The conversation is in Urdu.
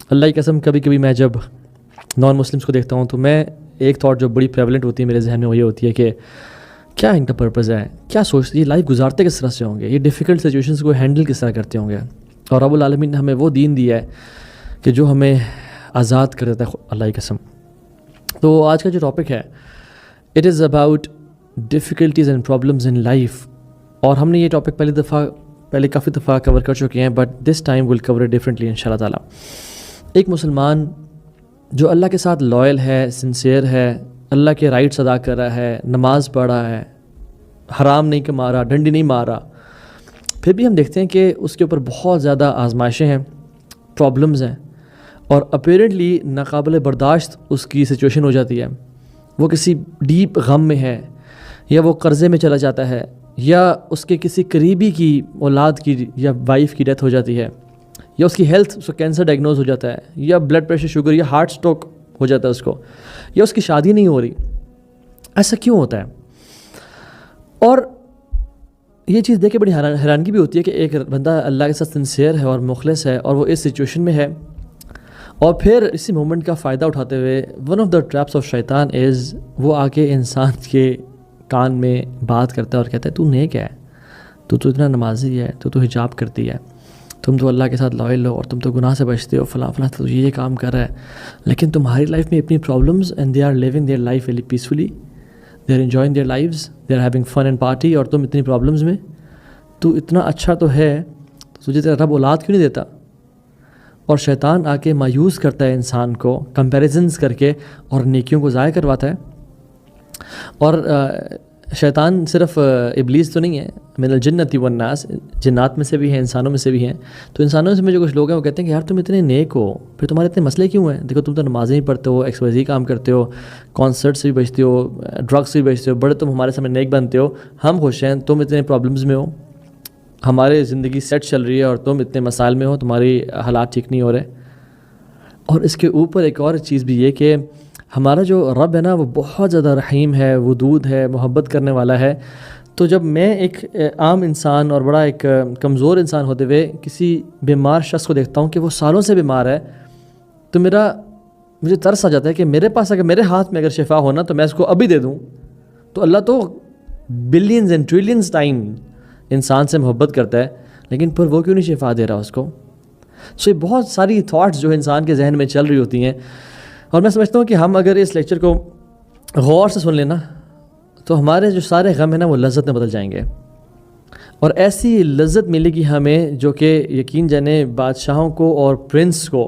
اللہ کی قسم کبھی کبھی میں جب نان مسلمس کو دیکھتا ہوں تو میں ایک تھاٹ جو بڑی پریولنٹ ہوتی ہے میرے ذہن میں وہ یہ ہوتی ہے کہ کیا ان کا پرپز ہے, کیا سوچتے, یہ لائف گزارتے کس طرح سے ہوں گے, یہ ڈیفیکلٹ سچویشنس کو ہینڈل کس طرح کرتے ہوں گے. اور رب العالمین نے ہمیں وہ دین دیا ہے کہ جو ہمیں آزاد کر دیتا ہے اللہ کی قسم. تو آج کا جو ٹاپک ہے it is about difficulties and problems in life. اور ہم نے یہ ٹاپک پہلے کافی دفعہ کور کر چکے ہیں, but this time will cover it differently ان شاء اللہ تعالیٰ. ایک مسلمان جو اللہ کے ساتھ لائل ہے, سنسیئر ہے, اللہ کے رائٹس ادا کر رہا ہے, نماز پڑھ رہا ہے, حرام نہیں کما رہا, ڈنڈی نہیں مار رہا, پھر بھی ہم دیکھتے ہیں کہ اس کے اوپر بہت زیادہ آزمائشیں ہیں, پرابلمز ہیں, اور اپیرنٹلی ناقابل برداشت اس کی سچویشن ہو جاتی ہے. وہ کسی ڈیپ غم میں ہے, یا وہ قرضے میں چلا جاتا ہے, یا اس کے کسی قریبی کی اولاد کی یا وائف کی ڈیتھ ہو جاتی ہے, یا اس کی ہیلتھ, اس کو کینسر ڈائگنوز ہو جاتا ہے, یا بلڈ پریشر, شوگر, یا ہارٹ سٹروک ہو جاتا ہے اس کو, یا اس کی شادی نہیں ہو رہی. ایسا کیوں ہوتا ہے؟ اور یہ چیز دیکھ کے بڑی حیرانگی بھی ہوتی ہے کہ ایک بندہ اللہ کے ساتھ سنسیئر ہے اور مخلص ہے, اور وہ اس سچویشن میں ہے, اور پھر اسی مومنٹ کا فائدہ اٹھاتے ہوئے one of the traps of شیطان از وہ آ کے انسان کے کان میں بات کرتا ہے اور کہتا ہے تو نیک ہے, تو اتنا نمازی ہے, تو حجاب کرتی ہے, تم تو اللہ کے ساتھ لائل ہو, اور تم تو گناہ سے بچتے ہو, فلاں فلاں, تو یہ کام کر رہا ہے, لیکن تمہاری لائف میں اتنی problems and they are living their life very peacefully, they are enjoying their lives, they are having fun and party, اور تم اتنی پرابلمز میں, تو اتنا اچھا تو ہے, تجھے تیرا رب اولاد کیوں نہیں دیتا؟ اور شیطان آ کے مایوس کرتا ہے انسان کو کمپیریزنز کر کے, اور نیکیوں کو ضائع کرواتا ہے. اور شیطان صرف ابلیس تو نہیں ہے, من الجنۃ والناس, جنات میں سے بھی ہیں, انسانوں میں سے بھی ہیں. تو انسانوں میں جو کچھ لوگ ہیں وہ کہتے ہیں کہ یار تم اتنے نیک ہو, پھر تمہارے اتنے مسئلے کیوں ہیں؟ دیکھو تم تو نمازیں ہی پڑھتے ہو, ایکس وائی زی کام کرتے ہو, کانسرٹس بھی بجتے ہو, ڈرگس بھی بجتے ہو, بڑے تم ہمارے سامنے نیک بنتے ہو, ہم خوش ہیں, تم اتنے پرابلمز میں ہو, ہمارے زندگی سیٹ چل رہی ہے اور تم اتنے مسائل میں ہو, تمہاری حالات ٹھیک نہیں ہو رہے. اور اس کے اوپر ایک اور چیز بھی یہ کہ ہمارا جو رب ہے نا وہ بہت زیادہ رحیم ہے, ودود ہے, محبت کرنے والا ہے. تو جب میں ایک عام انسان اور بڑا ایک کمزور انسان ہوتے ہوئے کسی بیمار شخص کو دیکھتا ہوں کہ وہ سالوں سے بیمار ہے, تو مجھے ترس آ جاتا ہے کہ میرے پاس اگر میرے ہاتھ میں اگر شفا ہونا تو میں اس کو ابھی دے دوں. تو اللہ تو بلینز اینڈ ٹریلینز ٹائم انسان سے محبت کرتا ہے, لیکن پھر وہ کیوں نہیں شفا دے رہا اس کو؟ سو یہ بہت ساری تھاٹس جو انسان کے ذہن میں چل رہی ہوتی ہیں. اور میں سمجھتا ہوں کہ ہم اگر اس لیکچر کو غور سے سن لینا تو ہمارے جو سارے غم ہیں نا وہ لذت میں بدل جائیں گے, اور ایسی لذت ملے گی ہمیں جو کہ یقین جانے بادشاہوں کو اور پرنس کو